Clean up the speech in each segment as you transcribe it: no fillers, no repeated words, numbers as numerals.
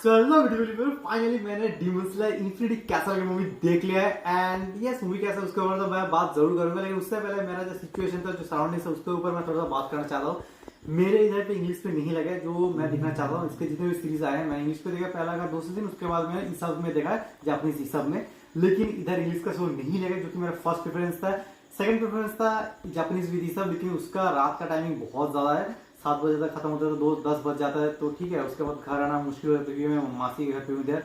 चलो video finally मैंने demon slayer infinity castle की मूवी देख लिया है एंड यस मूवी कैसा है उसके ऊपर तो मैं बात जरूर करूंगा, लेकिन उससे पहले मेरा जो सिचुएशन था, जो सराउंडिंग है, उसके ऊपर मैं थोड़ा सा बात करना चाहता हूँ। मेरे इधर पे इंग्लिश पे नहीं लगा जो मैं देखना चाहता हूँ। इसके जितने भी सीरीज आए हैं मैं इंग्लिश पे देखा पहला का दूसरे दिन, उसके बाद मैंने इस सब में देखा जापानीज इस सब में, लेकिन इधर इंग्लिश का शो नहीं लगा जो कि मेरा फर्स्ट प्रेफरेंस था। सेकंड प्रेफरेंस था जापानीज भी थी सब, लेकिन उसका रात का टाइमिंग बहुत ज्यादा है, 7 बजे तक खत्म होता है तो 10 बज जाता है, तो ठीक है। उसके बाद घर आना मुश्किल हो जाता है क्योंकि मैं मासी के घर पे हूँ इधर,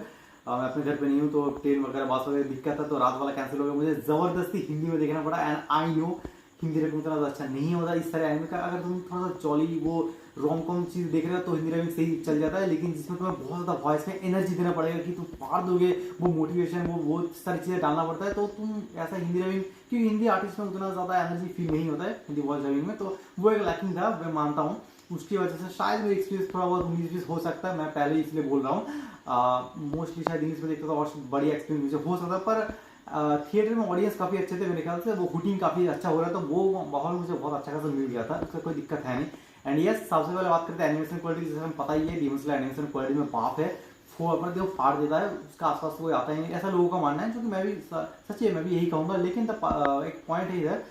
मैं अपने घर पे नहीं हूँ, तो ट्रेन वगैरह बस वगैरह दिक्कत है, तो रात वाला कैंसिल हो गया। मुझे जबरदस्ती हिंदी में देखना पड़ा and I know Hindi rapping उतना अच्छा नहीं होता इस तरह एनिमे का। अगर तुम थोड़ा सा जॉली वो रोम कॉम चीज देख रहे हो तो हिंदी रैपिंग सही चल जाता है, लेकिन जिसमें तुम्हें बहुत ज्यादा वॉइस में एनर्जी देना पड़ेगा कि तुम पार दोगे, वो मोटिवेशन वो सारी चीजें डालना पड़ता है, तो तुम ऐसा हिंदी रैपिंग, क्योंकि हिंदी आर्टिस्ट में उतना ज्यादा एनर्जी फील नहीं होता है हिंदी वॉइस रैपिंग में, तो वो एक लैकिंग था, मैं मानता हूँ। उसकी वजह से शायद मेरा एक्सपीरियंस थोड़ा बहुत 19-20 हो सकता है, मैं पहले ही इसलिए बोल रहा हूँ। मोस्टली शायद इंग्लिश में देखता था और बढ़िया एक्सपीरियंस मुझे हो सकता है, पर थिएटर में ऑडियंस काफी अच्छे थे मेरे ख्याल से, वो हुटिंग काफी अच्छा हो रहा था, तो वो माहौल मुझे बहुत अच्छा खासा मिल गया था, उसका कोई दिक्कत है नहीं। एंड यस, सबसे पहले बात करते हैं एनिमेशन क्वालिटी, जैसे हमें पता ही है डीमन स्लेयर एनिमेशन क्वालिटी में बाप है, अपना देखो फाड़ देता है, उसका आसपास कोई आता ही नहीं, ऐसा लोगों का मानना है, जो कि मैं भी सच्ची है, मैं भी यही कहूंगा। लेकिन एक पॉइंट है इधर,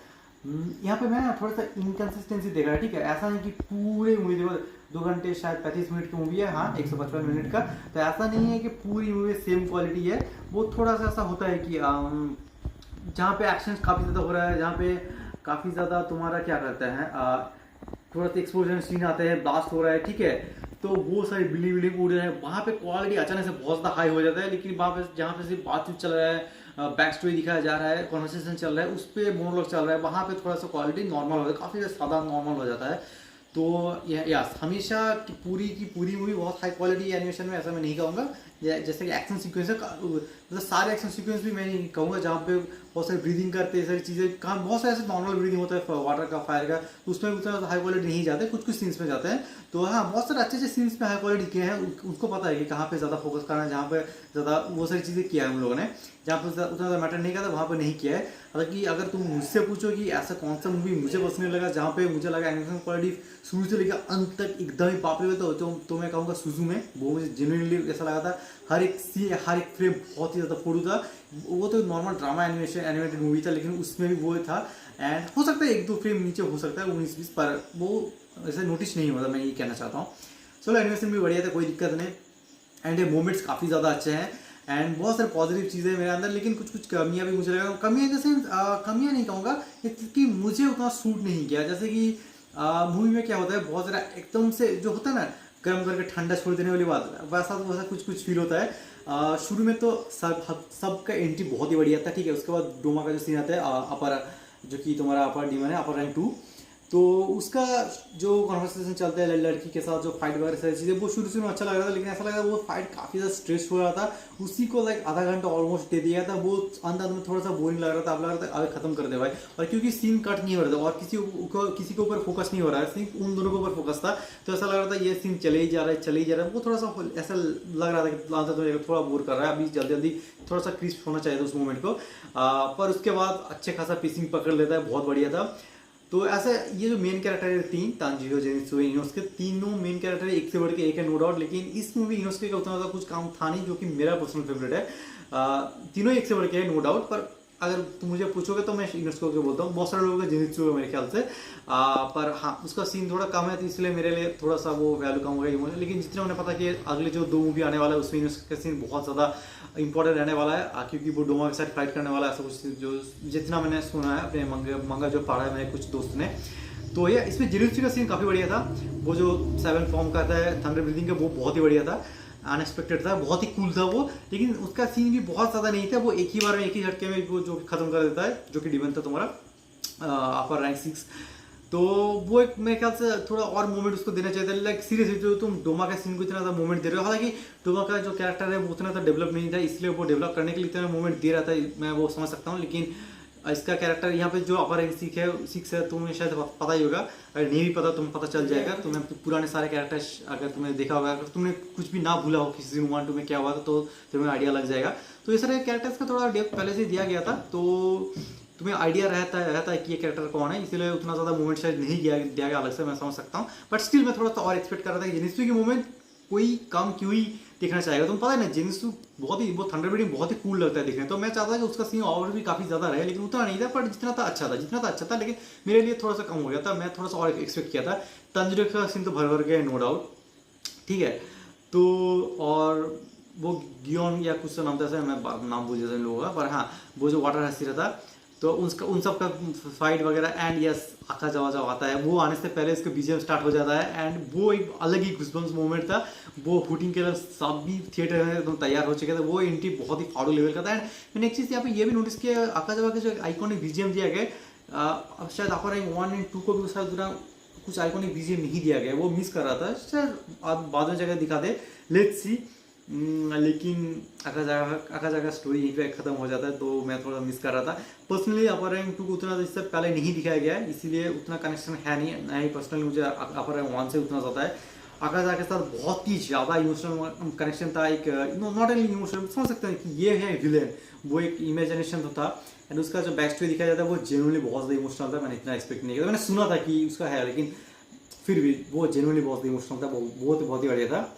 यहाँ पे मैं थोड़ा सा इनकन्सिस्टेंसी देख रहा है, ठीक है। ऐसा नहीं कि पूरी मूवी देखो 2 घंटे शायद 35 मिनट की मूवी है, हाँ 155 मिनट का, तो ऐसा नहीं है कि पूरी मूवी सेम क्वालिटी है। वो थोड़ा सा ऐसा होता है कि जहाँ पे एक्शन काफ़ी ज़्यादा हो रहा है, जहाँ पे काफ़ी ज़्यादा तुम्हारा क्या करता है, थोड़ा सा एक्सप्लोजन सीन आते हैं, ब्लास्ट हो रहा है, ठीक है, तो वो सारी बिल्डिंग बिल्डिंग उड़ रहे हैं, वहाँ पे क्वालिटी अचानक से बहुत ज़्यादा हाई हो जाता है। लेकिन वहाँ पे जहाँ पे सिर्फ बातचीत चल रहा है, बैक स्टोरी दिखाया जा रहा है, कॉन्वर्सेशन चल रहा है, उस पर मोनोलॉग चल रहा है, वहाँ पे थोड़ा सा क्वालिटी नॉर्मल हो जाता है, काफ़ी सादा नॉर्मल हो जाता है। तो यस, हमेशा की पूरी मूवी बहुत हाई क्वालिटी एनिमेशन में, ऐसा मैं नहीं कहूँगा। जैसे कि एक्शन सीक्वेंस है, मतलब सारे एक्शन सीक्वेंस भी मैं नहीं कहूँगा जहाँ पे बहुत सारी ब्रीदिंग करते हैं, सारी चीज़ें, कहाँ बहुत सारे ऐसे नॉर्मल ब्रीदिंग होता है वाटर का, फायर का, तो उसमें उतना हाई क्वालिटी नहीं जाते, कुछ कुछ सीन्स में जाते हैं। तो हाँ, बहुत सारे अच्छे अच्छे सीन्स में हाई क्वालिटी किए हैं, उनको पता है कि कहाँ पे ज़्यादा फोकस करना है, जहाँ पे ज़्यादा वो सारी चीज़ें किया है उन लोगों ने, जहाँ पे उतना ज़्यादा मैटर नहीं किया था वहाँ पे नहीं किया है। हालांकि अगर तुम मुझसे पूछो कि ऐसा कौन सा मूवी मुझे पसंद लगा जहाँ पे मुझे लगा एनिमेशन क्वालिटी शुरू से लेकर अंत तक एकदम ही बाप रे, तो मैं कहूँगा सुजुमे। वो मुझे जेन्युइनली ऐसा लगा था, हर एक फ्रेम बहुत ही ज़्यादा फोटो था। वो तो normal drama animation animated movie था, लेकिन उसमें भी वो था, एंड हो सकता है 1-2 फ्रेम नीचे हो सकता है 19-20, पर वो ऐसे नोटिस नहीं होता, मैं ये कहना चाहता हूँ। चलो एनिमेशन भी बढ़िया था, कोई दिक्कत नहीं, एंड मोमेंट्स काफ़ी ज़्यादा अच्छे हैं, एंड बहुत सारे पॉजिटिव चीज़ें मेरे अंदर, लेकिन कुछ कुछ कमियां भी मुझे लगा। कमियां जैसे कमियां नहीं कहूँगा, कि मुझे उतना सूट नहीं किया। जैसे कि मूवी में क्या होता है, बहुत सारा एकदम से जो होता है ना, गर्म करके ठंडा छोड़ देने वाली बात, वैसा कुछ कुछ फील होता है। शुरू में तो सबका एंट्री बहुत ही बढ़िया था, ठीक है। उसके बाद डोमा का जो सीन आता है, अपर, जो कि तुम्हारा अपर डीमन है, अपर रैंक 2, तो उसका जो कॉन्वर्सेशन चलता है लड़की के साथ, जो फाइट वगैरह सारी चीज़ें, वो शुरू में अच्छा लग रहा था, लेकिन ऐसा लग रहा था वो फाइट काफ़ी ज़्यादा स्ट्रेस हो रहा था, उसी को लाइक आधा घंटा ऑलमोस्ट दे दिया था, वो अंदर में थोड़ा सा बोरिंग लग रहा था। अब लग रहा था अगर खत्म कर दे भाई, और क्योंकि सीन कट नहीं हो रहा था और किसी के ऊपर फोकस नहीं हो रहा है, सिर्फ उन दोनों के ऊपर फोकस था, तो ऐसा लग रहा था ये सीन चले ही जा रहा है, वो थोड़ा सा ऐसा लग रहा था कि अंदर थोड़ा बोर कर रहा है, अभी जल्दी जल्दी थोड़ा सा क्रिस्प होना चाहिए था उस मोमेंट को। पर उसके बाद अच्छे खासा पीसिंग पकड़ लेता है, बहुत बढ़िया था। तो ऐसा ये जो मेन कैरेक्टर है 3, तांजीरो, जेनित्सु, इनोस्के, तीनों मेन कैरेक्टर एक से बढ़ के एक है, नो डाउट, लेकिन इस मूवी इनोस्के का उतना ज़्यादा कुछ काम था नहीं, जो कि मेरा पर्सनल फेवरेट है। तीनों एक से बढ़ के है, नो डाउट, पर अगर तुम मुझे पूछोगे तो मैं इनोस्के को बोलता हूँ। बहुत सारे लोगों का जेनित्सु है मेरे ख्याल से, पर हाँ उसका सीन थोड़ा कम है, तो इसलिए मेरे लिए थोड़ा सा वो वैल्यू कम होगा इमोशनल। लेकिन जितने उन्हें पता कि अगले जो 2 मूवी आने वाला है उसमें इनोस्के का सीन बहुत ज़्यादा इंपॉर्टेंट रहने वाला है, क्योंकि वो डोमा के साथ फाइट करने वाला है, ऐसा कुछ जो जितना मैंने सुना है, अपने मंगा जो पढ़ा है मेरे कुछ दोस्त ने। तो ये इसमें जेनित्सु का सीन काफ़ी बढ़िया था, वो जो 7 फॉर्म करता है थंडर ब्रीदिंग का, वो बहुत ही बढ़िया था, अनएक्सपेक्टेड था, बहुत ही कूल था वो। लेकिन उसका सीन भी बहुत ज़्यादा नहीं था, वो एक ही बार में एक ही झटके में वो जो खत्म कर देता है, जो कि डीमन था तुम्हारा अपर रैंक 6। तो वो एक मेरे ख्याल से थोड़ा और मोमेंट उसको देना चाहिए था, लाइक सीरियसली जो तुम डोमा के सीन को इतना ज़्यादा मोमेंट दे रहे हो, हालांकि डोमा का जो कैरेक्टर है वो उतना ज़्यादा डेवलप नहीं था, इसलिए वो डेवलप करने के लिए इतना मोमेंट दे रहा था, मैं वो समझ सकता हूँ। लेकिन इसका कैरेक्टर यहाँ पे जो अपर रैंक 6 है, तुम्हें शायद पता ही होगा, अगर नहीं भी पता तुम्हें पता चल जाएगा। तुम्हें पुराने सारे कैरेक्टर्स अगर तुमने देखा होगा, अगर तुमने कुछ भी ना भूला हो किसी सीजन 1-2 में क्या हुआ तो तुम्हें आइडिया लग जाएगा। तो ये सारे कैरेक्टर्स का थोड़ा डेप्थ पहले से दिया गया था, तो तुम्हें आइडिया रहता है कि ये कैरेक्टर कौन है, इसलिए उतना ज़्यादा मूवमेंट शायद नहीं दिया गया अलग से, मैं समझ सकता हूँ। बट स्टिल मैं थोड़ा सा और एक्सपेक्ट कर रहा था कि जेनित्सु की मूवमेंट कोई कम क्यों ही देखना चाहेगा। तुम पता है ना जेनिसु बहुत ही, वो थंडरबर्ड बहुत ही कूल लगता है देखने, तो मैं चाहता था कि उसका सीन और भी काफी ज्यादा रहे, लेकिन उतना नहीं था, पर जितना था अच्छा था, जितना था अच्छा था, लेकिन मेरे लिए थोड़ा सा कम हो गया था। मैं थोड़ा सा और एक्सपेक्ट किया था। तंजीरो का सीन तो भर भर गया, नो डाउट, ठीक है। तो और वो गियोन या कुछ तो नाम था, ऐसा मैं नाम भूल जाता इन लोगों का, पर हाँ वो जो वाटर हस्ती रहता, तो उसका उन सब का फाइट वगैरह, एंड यस आका जवाब आता है, वो आने से पहले इसका बीजीएम स्टार्ट हो जाता है, एंड वो एक अलग ही गुस्बम्स मोमेंट था। वो हुटिंग के लिए सब भी थिएटर में एकदम तैयार हो चुके थे, वो एंट्री बहुत ही फाड़ू लेवल का था। एंड मैंने एक चीज़ यहाँ पे ये भी नोटिस किया, आका जवाब के जो आइकॉनिक बीजीएम दिया गया, अब शायद अपर रैंक 1 एंड 2 को भी शायद कुछ आइकॉनिक बीजीएम नहीं दिया गया, वो मिस कर रहा था शायद, आप बाद में जगह दिखा दे, लेट्स सी। लेकिन आका जगह स्टोरी यहीं पे खत्म हो जाता है, तो मैं थोड़ा मिस कर रहा था पर्सनली। अपर रैंक 2 को उतना इससे पहले नहीं दिखाया गया है, इसीलिए उतना कनेक्शन है नहीं पर्सनली मुझे अपर रैंक 1 से उतना ज़्यादा है। आकाजा के साथ बहुत ही ज़्यादा इमोशनल कनेक्शन था, एक नॉट ओनली इमोशनल, समझ सकते हैं कि ये है विलेन, वो एक इमेजिनेशन तो था। एंड उसका जो बैक स्टोरी दिखाया जाता है वो जेन्युइनली बहुत ज़्यादा इमोशनल था, मैंने इतना एक्सपेक्ट नहीं किया था। मैंने सुना था कि उसका है, लेकिन फिर भी वो जेन्युइनली बहुत इमोशनल था, वो तो बहुत ही बढ़िया था।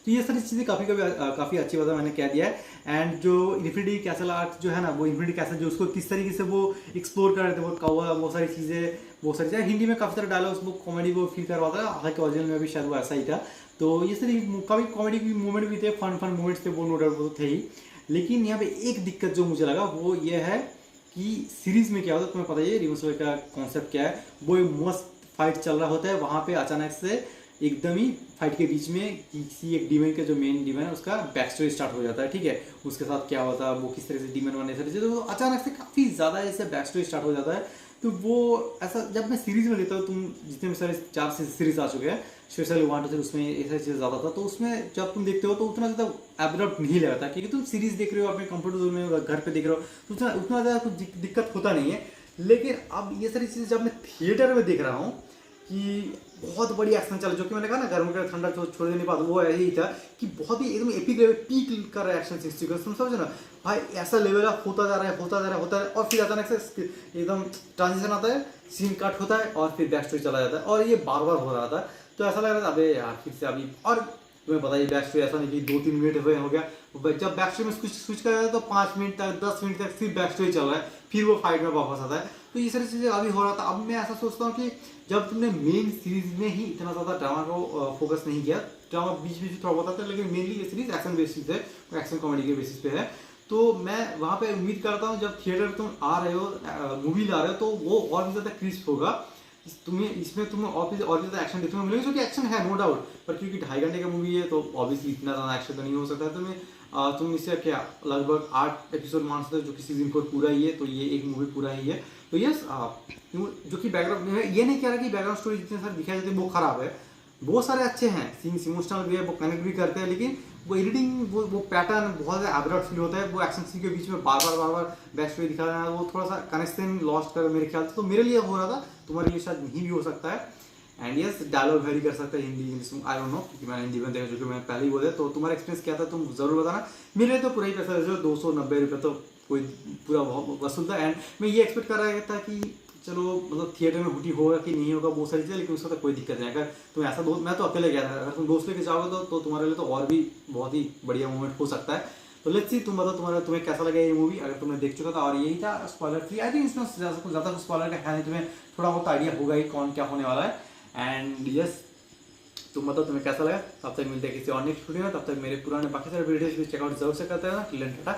तो ये सारी चीज़ें काफ़ी अच्छी बात है, मैंने कह दिया है। एंड जो इन्फिनिटी कैसल आर्क जो है ना, वो इन्फिनिटी कैसल जो उसको किस तरीके से वो एक्सप्लोर कर रहे थे, वो कौवा, वो सारी चीज़ें हिंदी में काफ़ी सारा डायलॉग, उसको कॉमेडी वो फील करवाता है, हालांकि ओरिजिनल में भी शायद वो ऐसा ही था। तो ये सारी काफ़ी कॉमेडी की मूवमेंट भी थे, फन मूवमेंट्स थे, वो नो डाउट वो थे ही। लेकिन यहाँ पे एक दिक्कत जो मुझे लगा वो ये है कि सीरीज में क्या होता है, तुम्हें पता ही है रिमोसो का कॉन्सेप्ट क्या है। वो एक मस्त फाइट चल रहा होता है, वहाँ पे अचानक से एकदम ही फाइट के बीच में किसी एक डीमन का जो मेन डीमन है उसका बैक स्टोरी स्टार्ट हो जाता है, ठीक है। उसके साथ क्या होता है, वो किस तरह से डीमन बने, सारी चीज़ें, तो अचानक से काफ़ी ज़्यादा ऐसे बैक स्टोरी स्टार्ट हो जाता है। तो वो ऐसा जब मैं सीरीज में लेता हूँ, तुम जितने भी सारे 4 सीरीज आ चुके हैं, स्पेशली 1 2 उसमें ऐसा चीज़ ज़्यादा था, तो उसमें जब तुम देखते हो तो उतना ज़्यादा एब्रप्ट नहीं लगता, क्योंकि तुम सीरीज देख रहे हो अपने कंप्यूटर जोन में, घर पे देख रहे हो, तो उतना ज़्यादा कुछ दिक्कत होता नहीं है। लेकिन अब ये सारी चीज़ें जब मैं थिएटर में देख रहा हूँ कि बहुत बड़ी एक्शन चल, जो कि मैंने कहा ना गर्म का ठंडा छोड़ देने के बाद वो यही था कि बहुत ही एकदम एपिक लेवल पीक कर रहा है एक्शन 60 का, तुम समझो ना भाई, ऐसा लेवल आप होता जा रहा है, और फिर अचानक से एकदम ट्रांजिशन आता है, सीन कट होता है और फिर बैक स्टोरी चला जाता है, और ये बार बार हो रहा था। तो ऐसा लग रहा था अबे यार फिर से अभी, और तुम्हें पता ही बैक स्टोरी ऐसा नहीं कि 2-3 मिनट हुए हो गया, जब बैक स्टोरी में कुछ स्विच कर जाता है तो 5 मिनट तक 10 मिनट तक फिर बैक स्टोरी चल रहा है, फिर वो फाइट में वापस आता है। तो ये सारी चीज़ें अभी हो रहा था। अब मैं ऐसा सोचता हूँ कि जब तुमने मेन सीरीज में ही इतना ज़्यादा ड्रामा को फोकस नहीं किया, ड्रामा बीच बीच में थोड़ा बहुत आता है, लेकिन मेनली ये सीरीज एक्शन बेसिस है, एक्शन कॉमेडी के बेसिस पे है। तो मैं वहाँ पे उम्मीद करता हूँ जब थिएटर तुम आ रहे हो, मूवी ला रहे हो, तो वो और भी ज़्यादा क्रिस्प होगा, तुम्हें और भी ज़्यादा एक्शन देखने को मिलेगा, जो कि एक्शन है नो डाउट, पर क्योंकि 2.5 घंटे का मूवी है तो ऑब्वियसली इतना ज़्यादा एक्शन तो नहीं हो सकता। तुम इससे क्या लगभग 8 एपिसोड मान सकते हो, जो कि सीजन 4 पूरा ही है, तो ये एक मूवी पूरा ही है। तो यस, जो कि बैकग्राउंड में ये नहीं कह रहा कि बैकग्राउंड स्टोरी जितने सारे दिखाई जाते हैं वो खराब है, बहुत सारे अच्छे हैं, सीन्स इमोशनल भी है, वो कनेक्ट भी करते हैं, लेकिन वो एडिटिंग वो पैटर्न बहुत ज़्यादा एब्रप्ट फील होता है। वो एक्शन सीन के बीच में बार बार बैक स्टोरी दिखा रहा है, वो थोड़ा सा कनेक्शन लॉस्ट कर मेरे ख्याल से, तो मेरे लिए हो रहा था, तुम्हारे लिए शायद नहीं भी हो सकता है। एंड यस, डायलॉग वेरी कर सकता है हिंदी इंग्लिश में, आई डोंट नो, क्योंकि मैंने हिंदी में देखा, जो कि मैं पहले ही बोले। तो तुम्हारा एक्सपीरियंस क्या था तुम जरूर बताना। मेरे लिए तो पूरा ही पैसा 290 रुपये तो कोई पूरा वसूल था। एंड मैं ये एक्सपेक्ट कर रहा था कि चलो मतलब थिएटर में हुटी होगा कि नहीं होगा वो सारी चीज़ें, लेकिन उसका तो कोई दिक्कत नहीं। अगर तुम ऐसा दोस्त, मैं तो अकेले गया था, अगर तुम दोस्त लेके जाओगे तो तुम्हारे लिए तो और भी बहुत ही बढ़िया मोमेंट हो सकता है। तो लेट्स सी, तुम बताओ तुम्हें कैसा लगा ये मूवी, अगर तुमने देख चुका था। और यही था स्पॉइलर फ्री, आई थिंक इसमें ज़्यादा कुछ स्पॉइलर का है नहीं, तुम्हें थोड़ा बहुत आइडिया होगा ही कौन क्या होने वाला है। एंड यस, तुम बताओ तुम्हें कैसा लगा। तब तक मिलते हैं किसी और नेक्स्ट वीडियो में, तब तक मेरे पुराने बाकी सारे वीडियोज भी चेकआउट जरूर से करते हैं ना।